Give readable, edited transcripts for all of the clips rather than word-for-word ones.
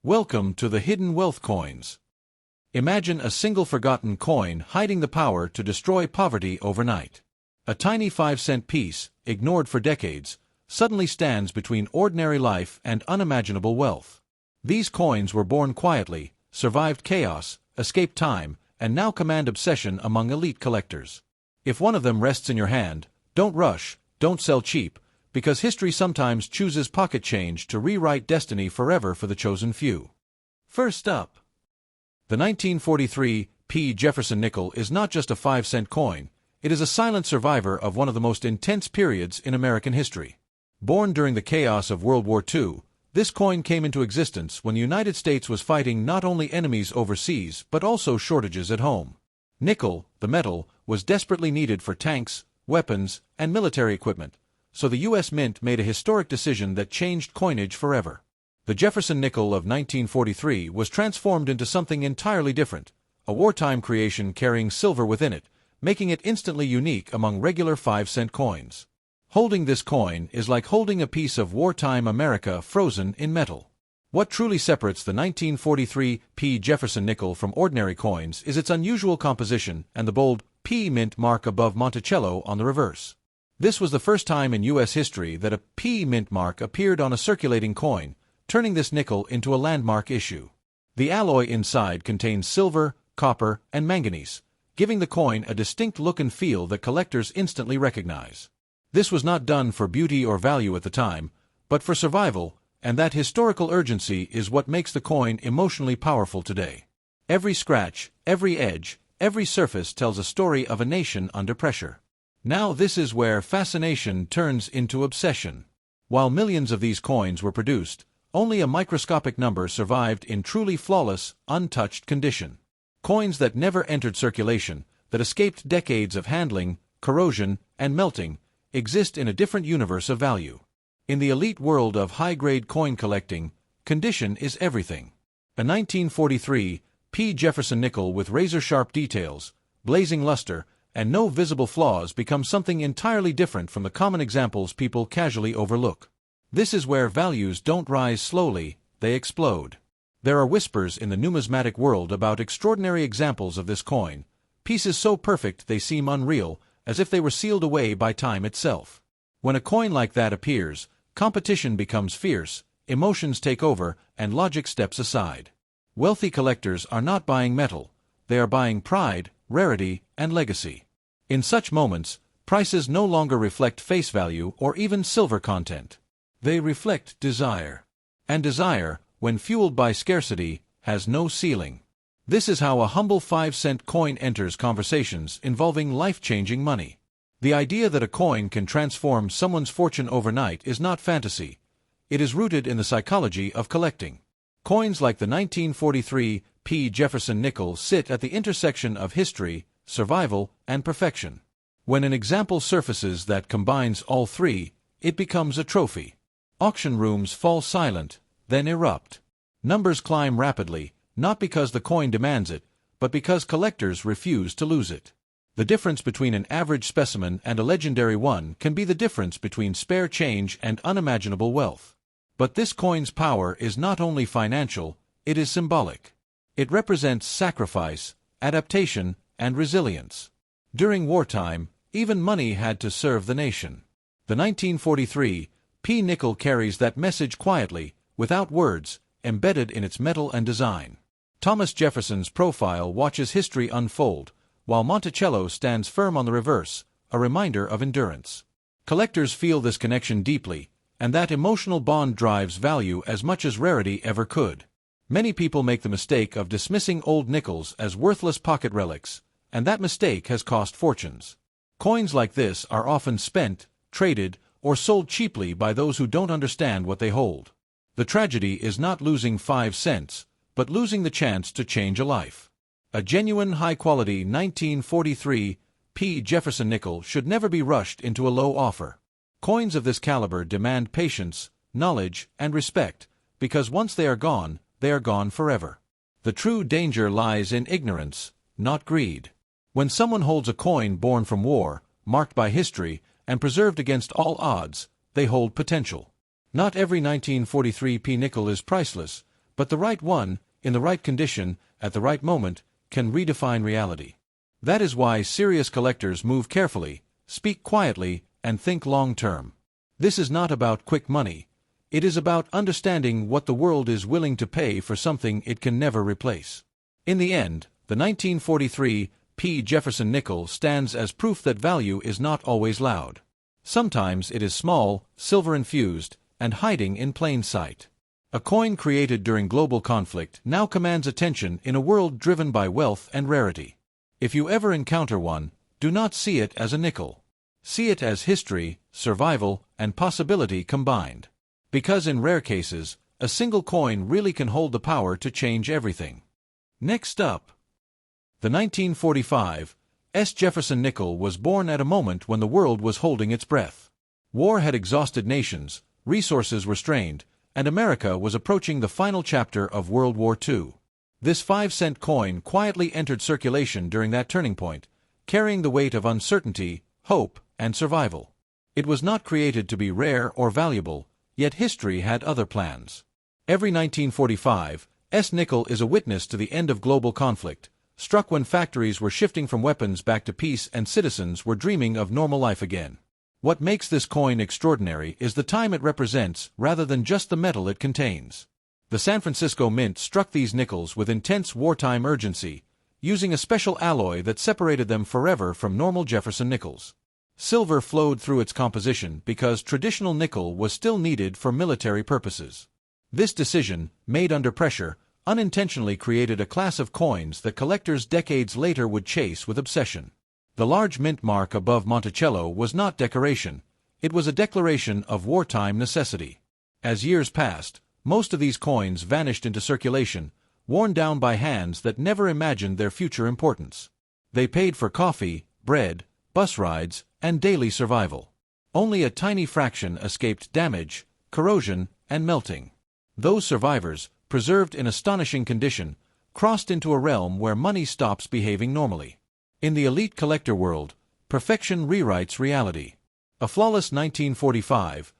Welcome to the Hidden Wealth Coins. Imagine a single forgotten coin hiding the power to destroy poverty overnight. A tiny 5-cent piece, ignored for decades, suddenly stands between ordinary life and unimaginable wealth. These coins were born quietly, survived chaos, escaped time, and now command obsession among elite collectors. If one of them rests in your hand, don't rush, don't sell cheap, because history sometimes chooses pocket change to rewrite destiny forever for the chosen few. First up, the 1943 Jefferson Nickel is not just a 5-cent coin, it is a silent survivor of one of the most intense periods in American history. Born during the chaos of World War II, this coin came into existence when the United States was fighting not only enemies overseas but also shortages at home. Nickel, the metal, was desperately needed for tanks, weapons, and military equipment, so the U.S. Mint made a historic decision that changed coinage forever. The Jefferson Nickel of 1943 was transformed into something entirely different, a wartime creation carrying silver within it, making it instantly unique among regular 5-cent coins. Holding this coin is like holding a piece of wartime America frozen in metal. What truly separates the 1943 Jefferson Nickel from ordinary coins is its unusual composition and the bold P mint mark above Monticello on the reverse. This was the first time in U.S. history that a P mint mark appeared on a circulating coin, turning this nickel into a landmark issue. The alloy inside contains silver, copper, and manganese, giving the coin a distinct look and feel that collectors instantly recognize. This was not done for beauty or value at the time, but for survival, and that historical urgency is what makes the coin emotionally powerful today. Every scratch, every edge, every surface tells a story of a nation under pressure. Now this is where fascination turns into obsession. While millions of these coins were produced, only a microscopic number survived in truly flawless, untouched condition. Coins that never entered circulation, that escaped decades of handling, corrosion, and melting, exist in a different universe of value. In the elite world of high-grade coin collecting, condition is everything. A 1943 Jefferson Nickel with razor-sharp details, blazing luster, and no visible flaws becomes something entirely different from the common examples people casually overlook. This is where values don't rise slowly, they explode. There are whispers in the numismatic world about extraordinary examples of this coin, pieces so perfect they seem unreal, as if they were sealed away by time itself. When a coin like that appears, competition becomes fierce, emotions take over, and logic steps aside. Wealthy collectors are not buying metal, they are buying pride, rarity, and legacy. In such moments, prices no longer reflect face value or even silver content. They reflect desire. And desire, when fueled by scarcity, has no ceiling. This is how a humble 5-cent coin enters conversations involving life-changing money. The idea that a coin can transform someone's fortune overnight is not fantasy. It is rooted in the psychology of collecting. Coins like the 1943 Jefferson Nickel sit at the intersection of history, survival, and perfection. When an example surfaces that combines all three, it becomes a trophy. Auction rooms fall silent, then erupt. Numbers climb rapidly, not because the coin demands it, but because collectors refuse to lose it. The difference between an average specimen and a legendary one can be the difference between spare change and unimaginable wealth. But this coin's power is not only financial, it is symbolic. It represents sacrifice, adaptation, and resilience. During wartime, even money had to serve the nation. The 1943 nickel carries that message quietly, without words, embedded in its metal and design. Thomas Jefferson's profile watches history unfold, while Monticello stands firm on the reverse, a reminder of endurance. Collectors feel this connection deeply, and that emotional bond drives value as much as rarity ever could. Many people make the mistake of dismissing old nickels as worthless pocket relics, and that mistake has cost fortunes. Coins like this are often spent, traded, or sold cheaply by those who don't understand what they hold. The tragedy is not losing 5 cents, but losing the chance to change a life. A genuine high-quality 1943 Jefferson Nickel should never be rushed into a low offer. Coins of this caliber demand patience, knowledge, and respect, because once they are gone forever. The true danger lies in ignorance, not greed. When someone holds a coin born from war, marked by history, and preserved against all odds, they hold potential. Not every 1943 nickel is priceless, But the right one, in the right condition, at the right moment, can redefine reality. That is why serious collectors move carefully, speak quietly, and think long-term. This is not about quick money. It is about understanding what the world is willing to pay for something it can never replace. In the end, the 1943 Jefferson Nickel stands as proof that value is not always loud. Sometimes it is small, silver-infused, and hiding in plain sight. A coin created during global conflict now commands attention in a world driven by wealth and rarity. If you ever encounter one, do not see it as a nickel. See it as history, survival, and possibility combined. Because in rare cases, a single coin really can hold the power to change everything. Next up, the 1945 Jefferson Nickel was born at a moment when the world was holding its breath. War had exhausted nations, resources were strained, and America was approaching the final chapter of World War II. This 5-cent coin quietly entered circulation during that turning point, carrying the weight of uncertainty, hope, and survival. It was not created to be rare or valuable, yet history had other plans. Every 1945 nickel is a witness to the end of global conflict, struck when factories were shifting from weapons back to peace and citizens were dreaming of normal life again. What makes this coin extraordinary is the time it represents rather than just the metal it contains. The San Francisco Mint struck these nickels with intense wartime urgency, using a special alloy that separated them forever from normal Jefferson nickels. Silver flowed through its composition because traditional nickel was still needed for military purposes. This decision, made under pressure, unintentionally created a class of coins that collectors decades later would chase with obsession. The large mint mark above Monticello was not decoration, it was a declaration of wartime necessity. As years passed, most of these coins vanished into circulation, worn down by hands that never imagined their future importance. They paid for coffee, bread, bus rides, and daily survival. Only a tiny fraction escaped damage, corrosion, and melting. Those survivors, preserved in astonishing condition, crossed into a realm where money stops behaving normally. In the elite collector world, perfection rewrites reality. A flawless 1945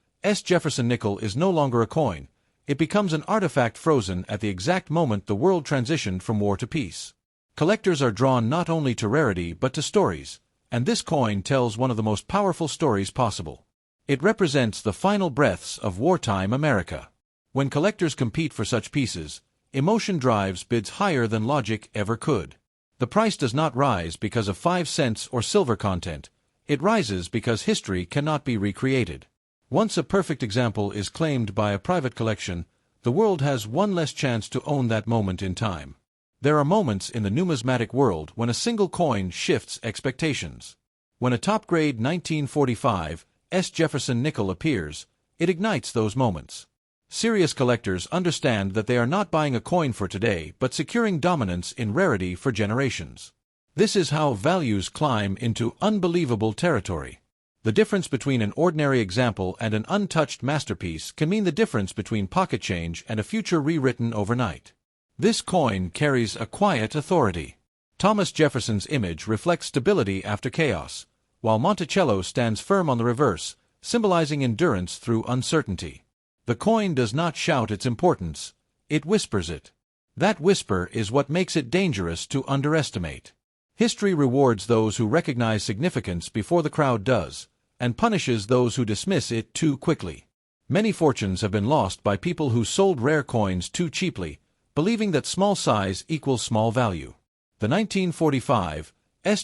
Jefferson Nickel is no longer a coin, it becomes an artifact frozen at the exact moment the world transitioned from war to peace. Collectors are drawn not only to rarity but to stories, and this coin tells one of the most powerful stories possible. It represents the final breaths of wartime America. When collectors compete for such pieces, emotion drives bids higher than logic ever could. The price does not rise because of 5 cents or silver content, it rises because history cannot be recreated. Once a perfect example is claimed by a private collection, the world has one less chance to own that moment in time. There are moments in the numismatic world when a single coin shifts expectations. When a top-grade 1945 Jefferson Nickel appears, it ignites those moments. Serious collectors understand that they are not buying a coin for today but securing dominance in rarity for generations. This is how values climb into unbelievable territory. The difference between an ordinary example and an untouched masterpiece can mean the difference between pocket change and a future rewritten overnight. This coin carries a quiet authority. Thomas Jefferson's image reflects stability after chaos, while Monticello stands firm on the reverse, symbolizing endurance through uncertainty. The coin does not shout its importance, it whispers it. That whisper is what makes it dangerous to underestimate. History rewards those who recognize significance before the crowd does, and punishes those who dismiss it too quickly. Many fortunes have been lost by people who sold rare coins too cheaply, believing that small size equals small value. The 1945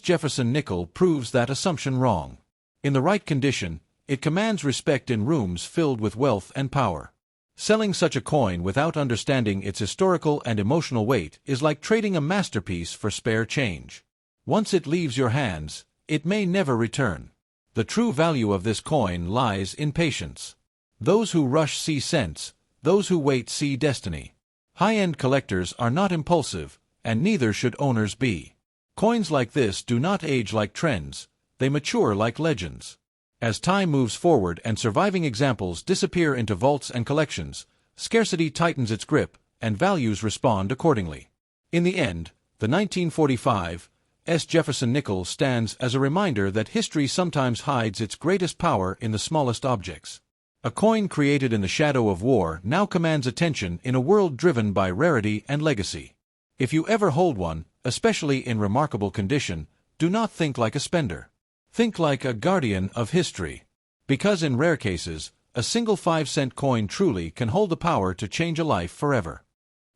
Jefferson Nickel proves that assumption wrong. In the right condition, it commands respect in rooms filled with wealth and power. Selling such a coin without understanding its historical and emotional weight is like trading a masterpiece for spare change. Once it leaves your hands, it may never return. The true value of this coin lies in patience. Those who rush see sense, those who wait see destiny. High-end collectors are not impulsive, and neither should owners be. Coins like this do not age like trends, they mature like legends. As time moves forward and surviving examples disappear into vaults and collections, scarcity tightens its grip, and values respond accordingly. In the end, the 1945 Jefferson Nickel stands as a reminder that history sometimes hides its greatest power in the smallest objects. A coin created in the shadow of war now commands attention in a world driven by rarity and legacy. If you ever hold one, especially in remarkable condition, do not think like a spender. Think like a guardian of history. Because in rare cases, a single 5-cent coin truly can hold the power to change a life forever.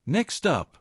Next up,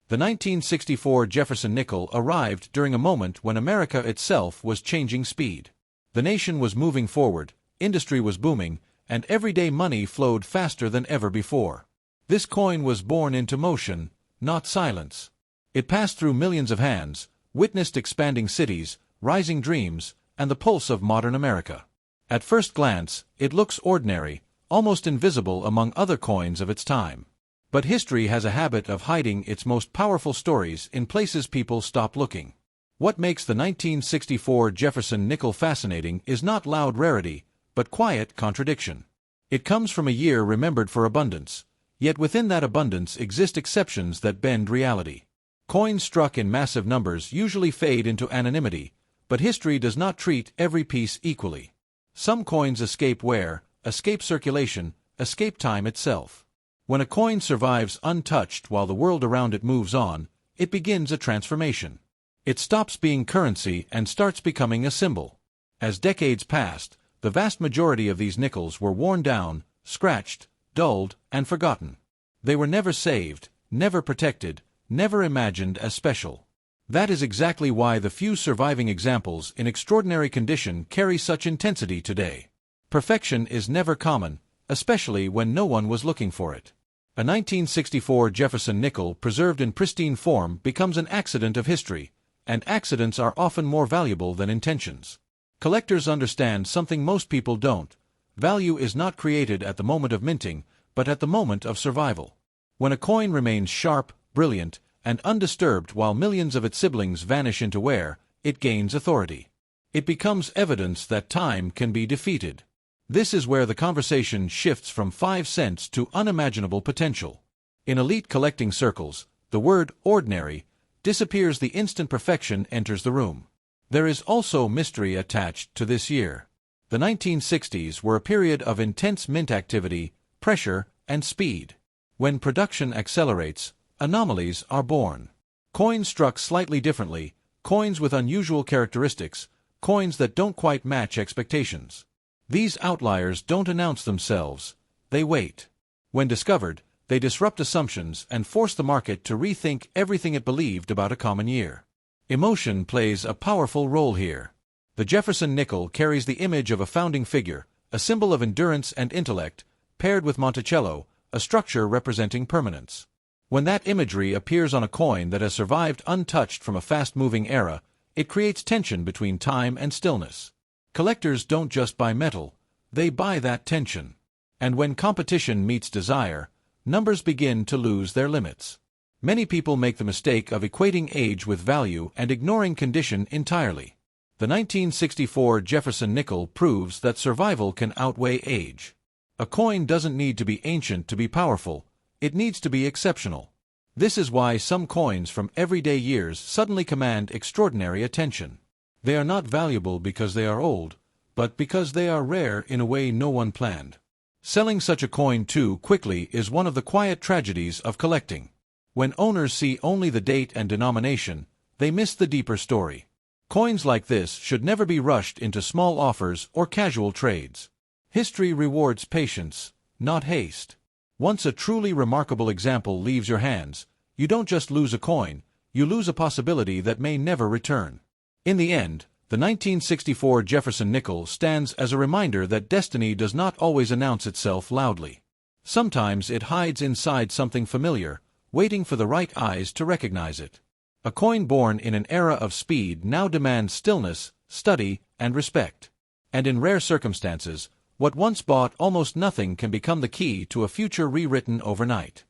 the 1964 Jefferson Nickel arrived during a moment when America itself was changing speed. The nation was moving forward, industry was booming, and everyday money flowed faster than ever before. This coin was born into motion, not silence. It passed through millions of hands, witnessed expanding cities, rising dreams, and the pulse of modern America. At first glance, it looks ordinary, almost invisible among other coins of its time. But history has a habit of hiding its most powerful stories in places people stop looking. What makes the 1964 Jefferson Nickel fascinating is not loud rarity, but quiet contradiction. It comes from a year remembered for abundance, yet within that abundance exist exceptions that bend reality. Coins struck in massive numbers usually fade into anonymity, but history does not treat every piece equally. Some coins escape wear, escape circulation, escape time itself. When a coin survives untouched while the world around it moves on, it begins a transformation. It stops being currency and starts becoming a symbol. As decades passed, the vast majority of these nickels were worn down, scratched, dulled, and forgotten. They were never saved, never protected, never imagined as special. That is exactly why the few surviving examples in extraordinary condition carry such intensity today. Perfection is never common, especially when no one was looking for it. A 1964 Jefferson Nickel preserved in pristine form becomes an accident of history, and accidents are often more valuable than intentions. Collectors understand something most people don't. Value is not created at the moment of minting, but at the moment of survival. When a coin remains sharp, brilliant, and undisturbed while millions of its siblings vanish into wear, it gains authority. It becomes evidence that time can be defeated. This is where the conversation shifts from 5 cents to unimaginable potential. In elite collecting circles, the word ordinary disappears the instant perfection enters the room. There is also mystery attached to this year. The 1960s were a period of intense mint activity, pressure, and speed. When production accelerates, anomalies are born. Coins struck slightly differently, coins with unusual characteristics, coins that don't quite match expectations. These outliers don't announce themselves, they wait. When discovered, they disrupt assumptions and force the market to rethink everything it believed about a common year. Emotion plays a powerful role here. The Jefferson Nickel carries the image of a founding figure, a symbol of endurance and intellect, paired with Monticello, a structure representing permanence. When that imagery appears on a coin that has survived untouched from a fast-moving era, it creates tension between time and stillness. Collectors don't just buy metal, they buy that tension. And when competition meets desire, numbers begin to lose their limits. Many people make the mistake of equating age with value and ignoring condition entirely. The 1964 Jefferson Nickel proves that survival can outweigh age. A coin doesn't need to be ancient to be powerful, it needs to be exceptional. This is why some coins from everyday years suddenly command extraordinary attention. They are not valuable because they are old, but because they are rare in a way no one planned. Selling such a coin too quickly is one of the quiet tragedies of collecting. When owners see only the date and denomination, they miss the deeper story. Coins like this should never be rushed into small offers or casual trades. History rewards patience, not haste. Once a truly remarkable example leaves your hands, you don't just lose a coin, you lose a possibility that may never return. In the end, the 1964 Jefferson Nickel stands as a reminder that destiny does not always announce itself loudly. Sometimes it hides inside something familiar, waiting for the right eyes to recognize it. A coin born in an era of speed now demands stillness, study, and respect. And in rare circumstances, what once bought almost nothing can become the key to a future rewritten overnight.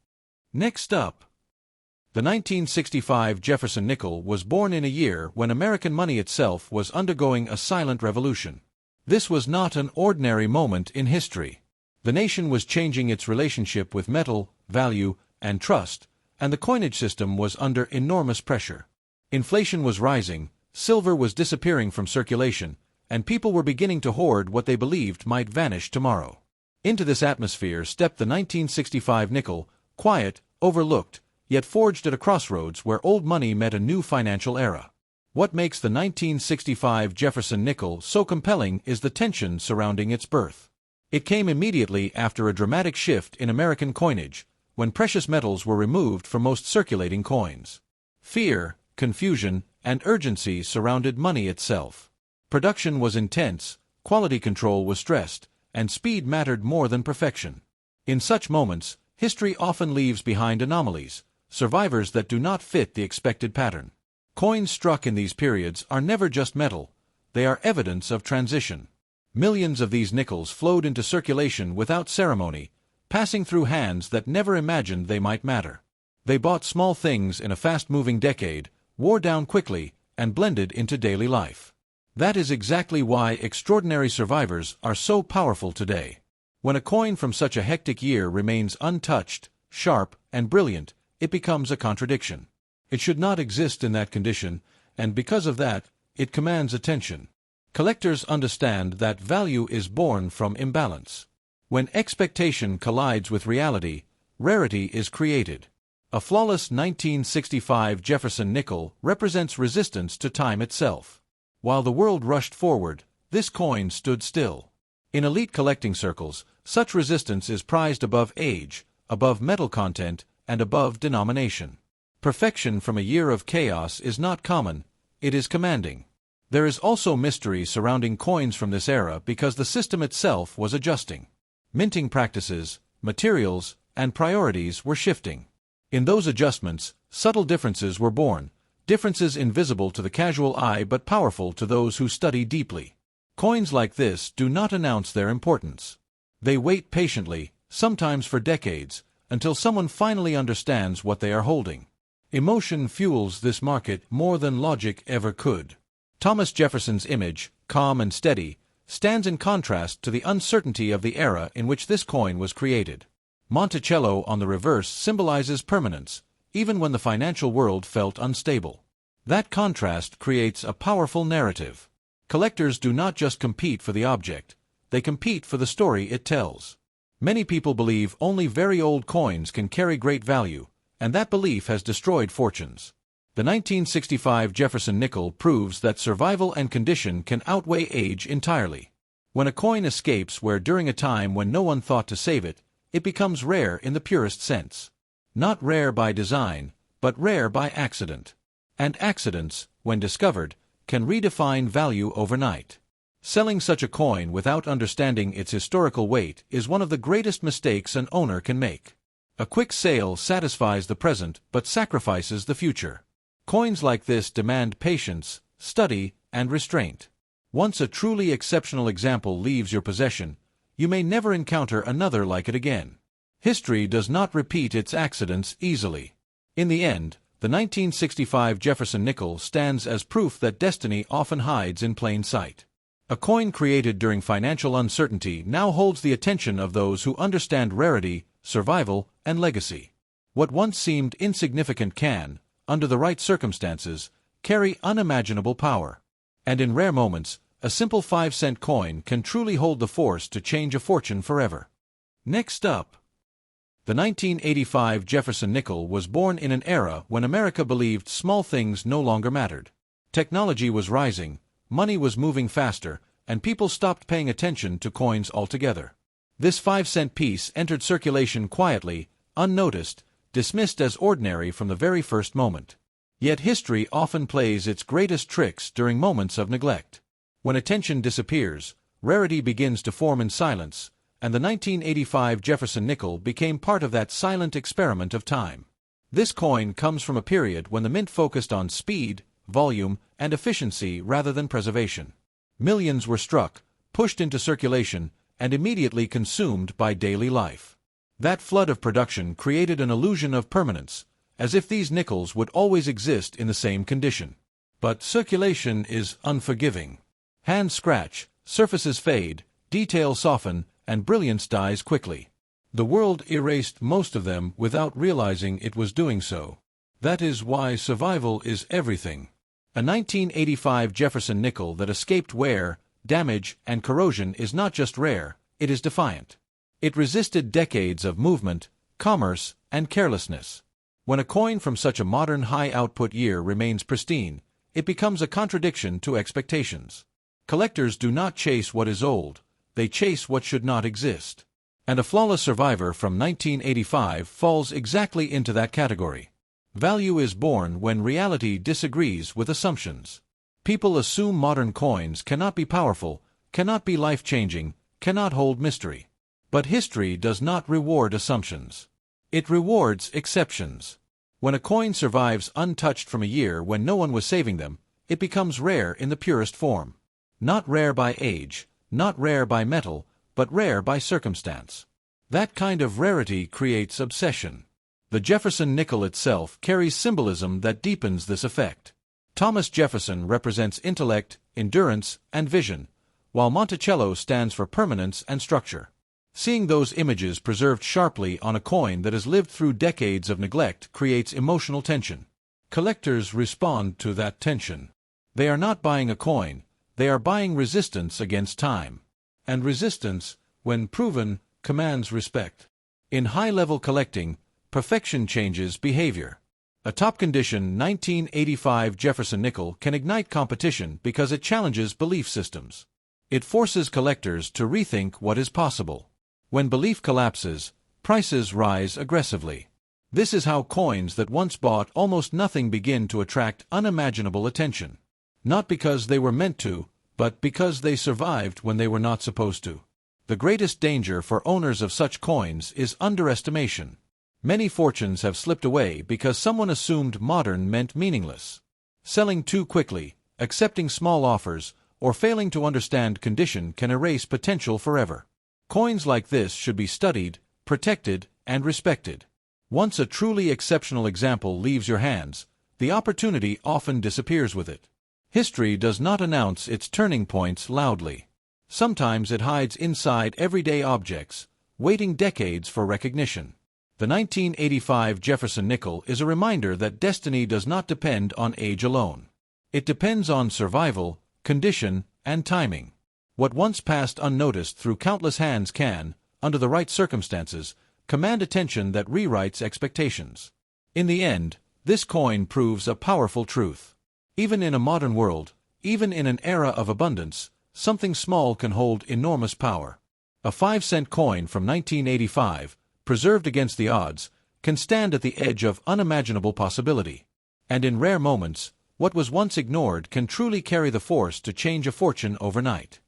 Next up, the 1965 Jefferson Nickel was born in a year when American money itself was undergoing a silent revolution. This was not an ordinary moment in history. The nation was changing its relationship with metal, value, and trust, and the coinage system was under enormous pressure. Inflation was rising, silver was disappearing from circulation, and people were beginning to hoard what they believed might vanish tomorrow. Into this atmosphere stepped the 1965 nickel, quiet, overlooked, yet forged at a crossroads where old money met a new financial era. What makes the 1965 Jefferson Nickel so compelling is the tension surrounding its birth. It came immediately after a dramatic shift in American coinage, when precious metals were removed from most circulating coins. Fear, confusion, and urgency surrounded money itself. Production was intense, quality control was stressed, and speed mattered more than perfection. In such moments, history often leaves behind anomalies, survivors that do not fit the expected pattern. Coins struck in these periods are never just metal, they are evidence of transition. Millions of these nickels flowed into circulation without ceremony, passing through hands that never imagined they might matter. They bought small things in a fast-moving decade, wore down quickly, and blended into daily life. That is exactly why extraordinary survivors are so powerful today. When a coin from such a hectic year remains untouched, sharp, and brilliant, it becomes a contradiction. It should not exist in that condition, and because of that, it commands attention. Collectors understand that value is born from imbalance. When expectation collides with reality, rarity is created. A flawless 1965 Jefferson Nickel represents resistance to time itself. While the world rushed forward, this coin stood still. In elite collecting circles, such resistance is prized above age, above metal content, and above denomination. Perfection from a year of chaos is not common, it is commanding. There is also mystery surrounding coins from this era because the system itself was adjusting. Minting practices, materials, and priorities were shifting. In those adjustments, subtle differences were born, differences invisible to the casual eye but powerful to those who study deeply. Coins like this do not announce their importance. They wait patiently, sometimes for decades, until someone finally understands what they are holding. Emotion fuels this market more than logic ever could. Thomas Jefferson's image, calm and steady, stands in contrast to the uncertainty of the era in which this coin was created. Monticello on the reverse symbolizes permanence, even when the financial world felt unstable. That contrast creates a powerful narrative. Collectors do not just compete for the object, they compete for the story it tells. Many people believe only very old coins can carry great value, and that belief has destroyed fortunes. The 1965 Jefferson Nickel proves that survival and condition can outweigh age entirely. When a coin escapes where during a time when no one thought to save it, it becomes rare in the purest sense. Not rare by design, but rare by accident. And accidents, when discovered, can redefine value overnight. Selling such a coin without understanding its historical weight is one of the greatest mistakes an owner can make. A quick sale satisfies the present but sacrifices the future. Coins like this demand patience, study, and restraint. Once a truly exceptional example leaves your possession, you may never encounter another like it again. History does not repeat its accidents easily. In the end, the 1965 Jefferson Nickel stands as proof that destiny often hides in plain sight. A coin created during financial uncertainty now holds the attention of those who understand rarity, survival, and legacy. What once seemed insignificant can, under the right circumstances, carry unimaginable power. And in rare moments, a simple 5-cent coin can truly hold the force to change a fortune forever. Next up, the 1985 Jefferson Nickel was born in an era when America believed small things no longer mattered. Technology was rising, money was moving faster, and people stopped paying attention to coins altogether. This 5-cent piece entered circulation quietly, unnoticed, dismissed as ordinary from the very first moment. Yet history often plays its greatest tricks during moments of neglect. When attention disappears, rarity begins to form in silence, and the 1985 Jefferson Nickel became part of that silent experiment of time. This coin comes from a period when the mint focused on speed, volume, and efficiency rather than preservation. Millions were struck, pushed into circulation, and immediately consumed by daily life. That flood of production created an illusion of permanence, as if these nickels would always exist in the same condition. But circulation is unforgiving. Hands scratch, surfaces fade, details soften, and brilliance dies quickly. The world erased most of them without realizing it was doing so. That is why survival is everything. A 1985 Jefferson Nickel that escaped wear, damage, and corrosion is not just rare, it is defiant. It resisted decades of movement, commerce, and carelessness. When a coin from such a modern high-output year remains pristine, it becomes a contradiction to expectations. Collectors do not chase what is old, they chase what should not exist. And a flawless survivor from 1985 falls exactly into that category. Value is born when reality disagrees with assumptions. People assume modern coins cannot be powerful, cannot be life-changing, cannot hold mystery. But history does not reward assumptions. It rewards exceptions. When a coin survives untouched from a year when no one was saving them, it becomes rare in the purest form. Not rare by age, not rare by metal, but rare by circumstance. That kind of rarity creates obsession. The Jefferson nickel itself carries symbolism that deepens this effect. Thomas Jefferson represents intellect, endurance, and vision, while Monticello stands for permanence and structure. Seeing those images preserved sharply on a coin that has lived through decades of neglect creates emotional tension. Collectors respond to that tension. They are not buying a coin, they are buying resistance against time. And resistance, when proven, commands respect. In high-level collecting, perfection changes behavior. A top-condition 1985 Jefferson nickel can ignite competition because it challenges belief systems. It forces collectors to rethink what is possible. When belief collapses, prices rise aggressively. This is how coins that once bought almost nothing begin to attract unimaginable attention. Not because they were meant to, but because they survived when they were not supposed to. The greatest danger for owners of such coins is underestimation. Many fortunes have slipped away because someone assumed modern meant meaningless. Selling too quickly, accepting small offers, or failing to understand condition can erase potential forever. Coins like this should be studied, protected, and respected. Once a truly exceptional example leaves your hands, the opportunity often disappears with it. History does not announce its turning points loudly. Sometimes it hides inside everyday objects, waiting decades for recognition. The 1985 Jefferson nickel is a reminder that destiny does not depend on age alone. It depends on survival, condition, and timing. What once passed unnoticed through countless hands can, under the right circumstances, command attention that rewrites expectations. In the end, this coin proves a powerful truth. Even in a modern world, even in an era of abundance, something small can hold enormous power. A 5-cent coin from 1985, preserved against the odds, can stand at the edge of unimaginable possibility. And in rare moments, what was once ignored can truly carry the force to change a fortune overnight.